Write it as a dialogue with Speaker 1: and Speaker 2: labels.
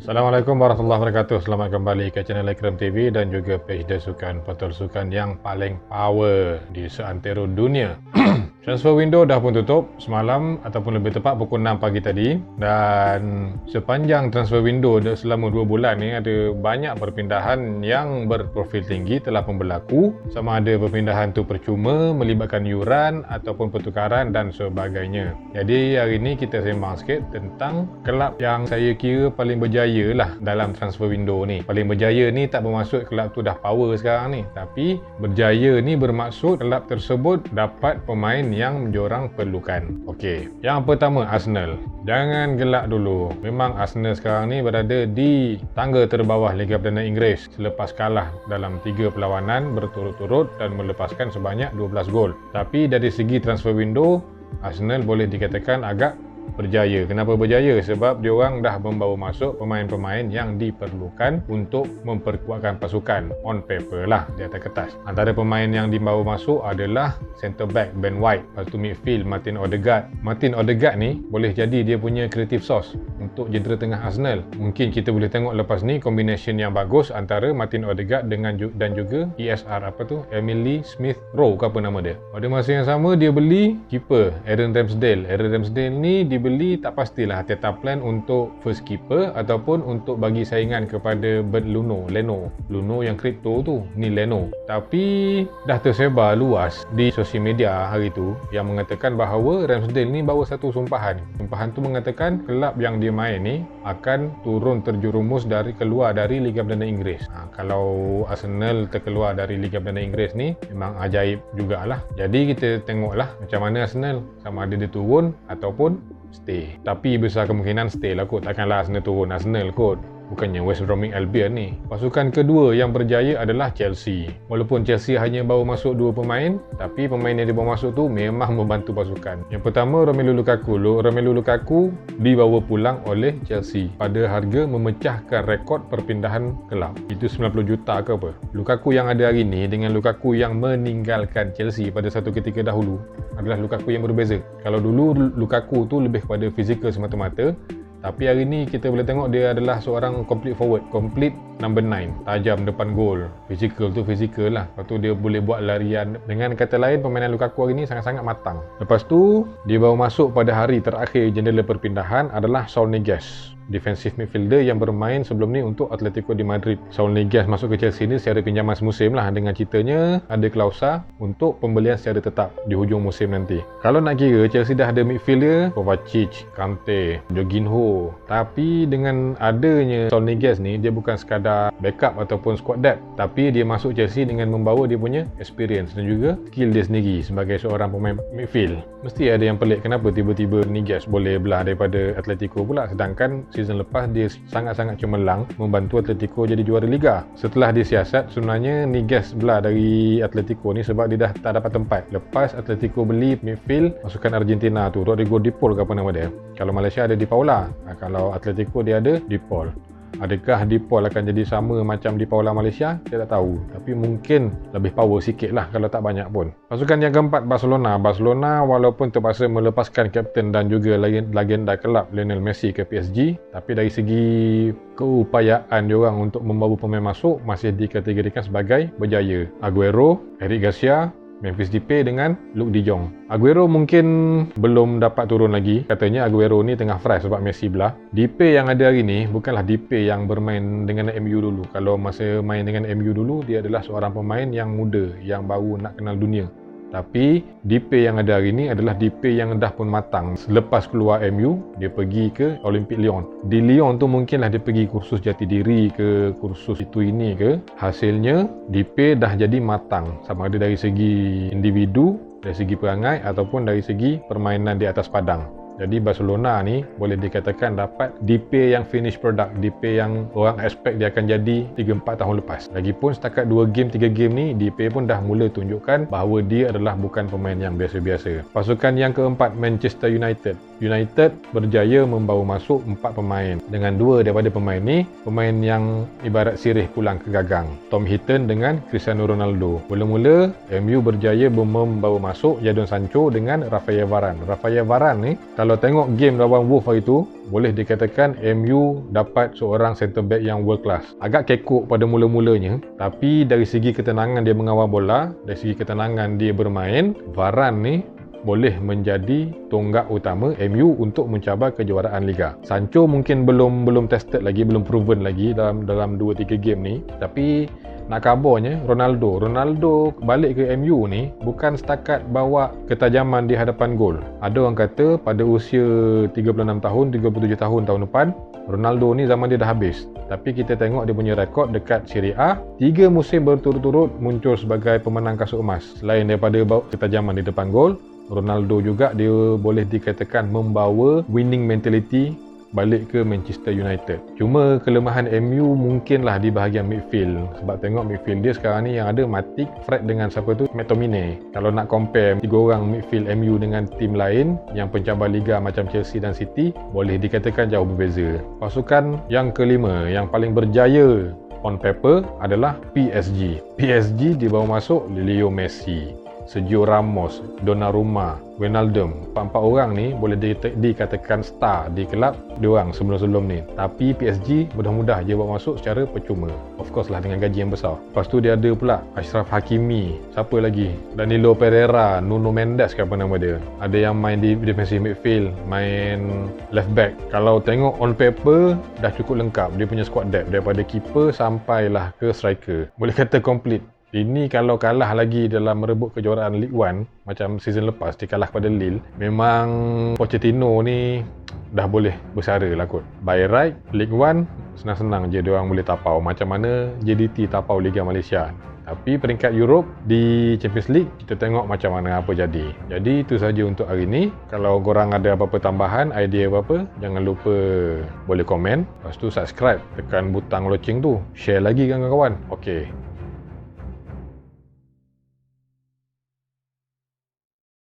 Speaker 1: Assalamualaikum warahmatullahi wabarakatuh. Selamat kembali ke channel Akram TV dan juga page The Sukan, portal sukan yang paling power di seantero dunia. Transfer window dah pun tutup semalam ataupun lebih tepat pukul 6 pagi tadi, dan sepanjang transfer window selama 2 bulan ni ada banyak perpindahan yang berprofil tinggi telah pun berlaku, sama ada perpindahan tu percuma, melibatkan yuran ataupun pertukaran dan sebagainya. Jadi hari ni kita sembang sikit tentang kelab yang saya kira paling berjaya lah dalam transfer window ni. Paling berjaya ni tak bermaksud kelab tu dah power sekarang ni, tapi berjaya ni bermaksud kelab tersebut dapat pemain yang diorang perlukan. Okey, yang pertama Arsenal. Jangan gelak dulu. Memang Arsenal sekarang ni berada di tangga terbawah Liga Perdana Inggeris selepas kalah dalam 3 perlawanan berturut-turut dan melepaskan sebanyak 12 gol. Tapi dari segi transfer window, Arsenal boleh dikatakan agak berjaya. Kenapa berjaya? Sebab diorang dah membawa masuk pemain-pemain yang diperlukan untuk memperkuatkan pasukan. On paper lah, di atas kertas. Antara pemain yang dibawa masuk adalah centre back Ben White, lepas tu midfield Martin Odegaard. Martin Odegaard ni boleh jadi dia punya creative source untuk jentera tengah Arsenal. Mungkin kita boleh tengok lepas ni combination yang bagus antara Martin Odegaard dengan dan juga ESR apa tu, Emily Smith Rowe ke apa nama dia. Pada masa yang sama dia beli keeper Aaron Ramsdale. Aaron Ramsdale ni dibeli tak pastilah Arteta plan untuk first keeper ataupun untuk bagi saingan kepada Bernd Leno yang kripto tu, ni Leno. Tapi dah tersebar luas di sosial media hari tu yang mengatakan bahawa Ramsdale ni bawa satu sumpahan tu mengatakan kelab yang dia main ni akan turun terjerumus keluar dari Liga Perdana Inggeris. Kalau Arsenal terkeluar dari Liga Perdana Inggeris ni memang ajaib jugalah. Jadi kita tengoklah macam mana Arsenal, sama ada dia turun ataupun stay. Tapi besar kemungkinan stay lah kot. Takkanlah Arsenal turun Arsenal kot. Bukannya West Bromwich Albion ni. Pasukan kedua yang berjaya adalah Chelsea. Walaupun Chelsea hanya bawa masuk 2 pemain, tapi pemain yang dibawa masuk tu memang membantu pasukan. Yang pertama Romelu Lukaku dibawa pulang oleh Chelsea pada harga memecahkan rekod perpindahan kelab. Itu 90 juta ke apa. Lukaku yang ada hari ni dengan Lukaku yang meninggalkan Chelsea pada satu ketika dahulu adalah Lukaku yang berbeza. Kalau dulu Lukaku tu lebih kepada fizikal semata-mata, tapi hari ni kita boleh tengok dia adalah seorang complete forward, complete number 9, tajam depan gol. Fizikal tu fizikal lah. Lepas tu dia boleh buat larian. Dengan kata lain, permainan Lukaku hari ni sangat-sangat matang. Lepas tu dia bawa masuk pada hari terakhir jendela perpindahan adalah Saul Niguez, defensive midfielder yang bermain sebelum ni untuk Atletico di Madrid. Saul Niguez masuk ke Chelsea ni secara pinjaman semusim lah, dengan ceritanya ada klausa untuk pembelian secara tetap di hujung musim nanti. Kalau nak kira, Chelsea dah ada midfielder Kovacic, Kante, Jorginho. Tapi dengan adanya Saul Niguez ni, dia bukan sekadar backup ataupun squad depth, tapi dia masuk Chelsea dengan membawa dia punya experience dan juga skill dia sendiri sebagai seorang pemain midfield. Mesti ada yang pelik kenapa tiba-tiba Niguez boleh belah daripada Atletico pula, sedangkan season lepas dia sangat-sangat cemerlang membantu Atletico jadi juara Liga. Setelah disiasat, sebenarnya Niguez belah dari Atletico ni sebab dia dah tak dapat tempat. Lepas Atletico beli midfield pasukan Argentina tu, Rodrigo De Paul ke apa nama dia. Kalau Malaysia ada Di Paula, kalau Atletico dia ada De Paul. Adakah De Paul akan jadi sama macam Di Paula Malaysia? Saya tak tahu. Tapi mungkin lebih power sikit lah kalau tak banyak pun. Pasukan yang keempat Barcelona. Barcelona walaupun terpaksa melepaskan kapten dan juga legenda kelab Lionel Messi ke PSG, tapi dari segi keupayaan diorang untuk membawa pemain masuk masih dikategorikan sebagai berjaya. Aguero, Eric Garcia, Memphis Depay dengan Luke De Jong. Aguero mungkin belum dapat turun lagi. Katanya Aguero ni tengah fresh sebab Messi belah. Depay yang ada hari ni bukanlah Depay yang bermain dengan MU dulu. Kalau masa main dengan MU dulu, dia adalah seorang pemain yang muda, yang baru nak kenal dunia. Tapi Depay yang ada hari ni adalah Depay yang dah pun matang. Selepas keluar MU, dia pergi ke Olympique Lyon. Di Lyon tu mungkinlah dia pergi kursus jati diri ke, kursus itu ini ke. Hasilnya Depay dah jadi matang, sama ada dari segi individu, dari segi perangai ataupun dari segi permainan di atas padang. Jadi Barcelona ni boleh dikatakan dapat Depay yang finish product, Depay yang orang expect dia akan jadi 3-4 tahun lepas. Lagipun setakat 2 game 3 game ni Depay pun dah mula tunjukkan bahawa dia adalah bukan pemain yang biasa-biasa. Pasukan yang keempat Manchester United. United berjaya membawa masuk 4 pemain. Dengan 2 daripada pemain ni, pemain yang ibarat sirih pulang ke gagang. Tom Heaton dengan Cristiano Ronaldo. Mula-mula MU berjaya membawa masuk Jadon Sancho dengan Rafael Varane. Rafael Varane ni kalau tengok game lawan Wolves hari tu, boleh dikatakan MU dapat seorang centre back yang world class. Agak kekok pada mula-mulanya, tapi dari segi ketenangan dia mengawal bola, dari segi ketenangan dia bermain, Varane ni boleh menjadi tonggak utama MU untuk mencabar kejuaraan Liga. Sancho mungkin belum tested lagi, belum proven lagi dalam 2-3 game ni, tapi nak kabarnya Ronaldo balik ke MU ni bukan setakat bawa ketajaman di hadapan gol. Ada orang kata pada usia 36 tahun, 37 tahun tahun depan, Ronaldo ni zaman dia dah habis. Tapi kita tengok dia punya rekod dekat Serie A, 3 musim berturut-turut muncul sebagai pemenang kasut emas. Selain daripada bawa ketajaman di depan gol, Ronaldo juga dia boleh dikatakan membawa winning mentality balik ke Manchester United. Cuma kelemahan MU mungkinlah di bahagian midfield. Sebab tengok midfield dia sekarang ni yang ada Matic, Fred dengan siapa tu? McTominay. Kalau nak compare 3 orang midfield MU dengan tim lain yang pencabar Liga macam Chelsea dan City, boleh dikatakan jauh berbeza. Pasukan yang kelima yang paling berjaya on paper adalah PSG. PSG dibawa masuk Leo Messi, Sergio Ramos, Donnarumma, Wijnaldum. 4 orang ni boleh dikatakan star di kelab diorang sebelum-sebelum ni. Tapi PSG mudah-mudah je bawa masuk secara percuma. Of course lah dengan gaji yang besar. Lepas tu dia ada pula Achraf Hakimi, siapa lagi? Danilo Pereira, Nuno Mendes ke apa nama dia. Ada yang main di defensive midfield, main left back. Kalau tengok on paper dah cukup lengkap dia punya squad depth, daripada keeper sampailah ke striker. Boleh kata complete. Ini kalau kalah lagi dalam merebut kejuaraan League One macam season lepas dia kalah pada Lille, memang Pochettino ni dah boleh bersara lah kot. By right, League One senang-senang je dia orang boleh tapau, macam mana JDT tapau Liga Malaysia. Tapi peringkat Europe di Champions League kita tengok macam mana apa jadi. Jadi itu saja untuk hari ni. Kalau korang ada apa-apa tambahan, idea apa-apa, jangan lupa boleh komen. Lepas tu subscribe, tekan butang loceng tu, share lagi dengan kawan-kawan. Okey.